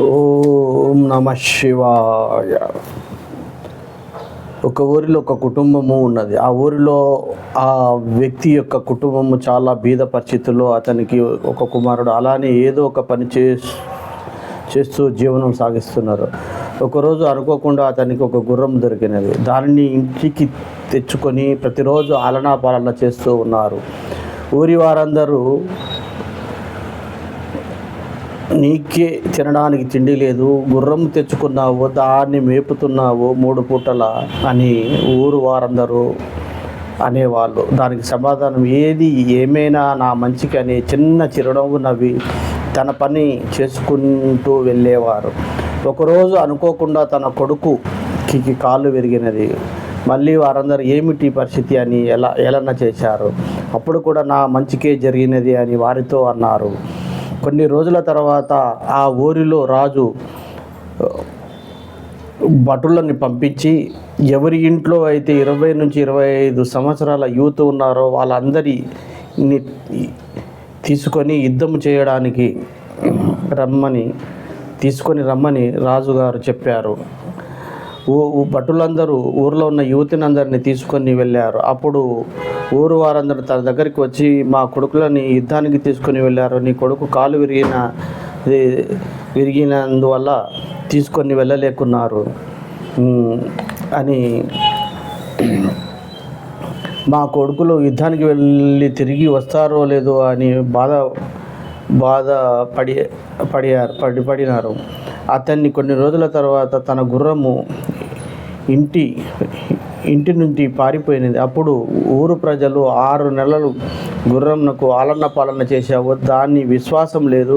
ఓం నమ శివాయ. ఒక ఊరిలో ఒక కుటుంబము ఉన్నది. ఆ ఊరిలో ఆ వ్యక్తి యొక్క కుటుంబము చాలా బీద పరిస్థితుల్లో, అతనికి ఒక కుమారుడు అలానే ఏదో ఒక పని చేస్తూ జీవనం సాగిస్తున్నారు. ఒకరోజు అనుకోకుండా అతనికి ఒక గుర్రం దొరికినది. దానిని ఇంటికి తెచ్చుకొని ప్రతిరోజు ఆలనా పాలన చేస్తూ ఉన్నారు. ఊరి వారందరూ, నీకే తినడానికి తిండి లేదు, గుర్రం తెచ్చుకున్నావు, దాన్ని మేపుతున్నావు 3 పూటల అని ఊరు వారందరూ అనేవాళ్ళు. దానికి సమాధానం ఏమైనా నా మంచికి అనే చిన్న చిరునవ్వు నవ్వి తన పని చేసుకుంటూ వెళ్ళేవారు. ఒకరోజు అనుకోకుండా తన కొడుకుకి కాళ్ళు విరిగినది. మళ్ళీ వారందరూ ఏమిటి పరిస్థితి అని ఏలన చేశారు. అప్పుడు కూడా నా మంచికే జరిగినది అని వారితో అన్నారు. కొన్ని రోజుల తర్వాత ఆ ఊరిలో రాజు భటులని పంపించి, ఎవరి ఇంట్లో అయితే 20 నుంచి 25 సంవత్సరాల యూత్ ఉన్నారో వాళ్ళందరినీ తీసుకొని యుద్ధం చేయడానికి తీసుకొని రమ్మని రాజుగారు చెప్పారు. భటులందరూ ఊరిలో ఉన్న యువతిని అందరినీ తీసుకొని వెళ్ళారు. అప్పుడు ఊరు వారందరూ తన దగ్గరికి వచ్చి, మా కొడుకులని యుద్ధానికి తీసుకొని వెళ్ళారు, నీ కొడుకు కాలు విరిగినందువల్ల తీసుకొని వెళ్ళలేకున్నారు అని, మా కొడుకులు యుద్ధానికి వెళ్ళి తిరిగి వస్తారో లేదో అని పడినారు. అతన్ని కొన్ని రోజుల తర్వాత తన గుర్రము ఇంటి నుండి పారిపోయినది. అప్పుడు ఊరు ప్రజలు, 6 నెలలు గుర్రంకు ఆలన పాలన చేశావు, దాన్ని విశ్వాసం లేదు,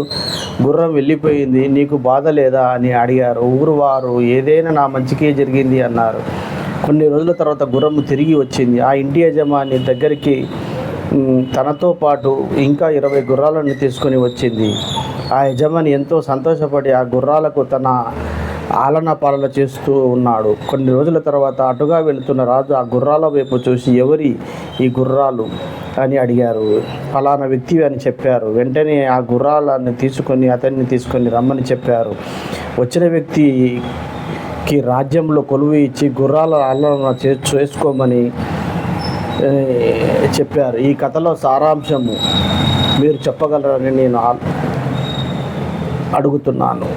గుర్రం వెళ్ళిపోయింది, నీకు బాధ లేదా అని అడిగారు. ఊరు వారు ఏదైనా నా మంచికే జరిగింది అన్నారు. కొన్ని రోజుల తర్వాత గుర్రము తిరిగి వచ్చింది. ఆ ఇంటి యజమాని దగ్గరికి తనతో పాటు ఇంకా 20 గుర్రాలను తీసుకొని వచ్చింది. ఆ యజమాని ఎంతో సంతోషపడి ఆ గుర్రాలకు తన ఆలన పాలన చేస్తూ ఉన్నాడు. కొన్ని రోజుల తర్వాత అటుగా వెళుతున్న రాజు ఆ గుర్రాల వైపు చూసి, ఎవరి ఈ గుర్రాలు అని అడిగారు. ఫలానా వ్యక్తి అని చెప్పారు. వెంటనే ఆ గుర్రాలను అతన్ని తీసుకొని రమ్మని చెప్పారు. వచ్చిన వ్యక్తికి రాజ్యంలో కొలువు ఇచ్చి గుర్రాల ఆలన చేసుకోమని చెప్పారు. ఈ కథలో సారాంశము మీరు చెప్పగలరని నేను అడుగుతున్నాను.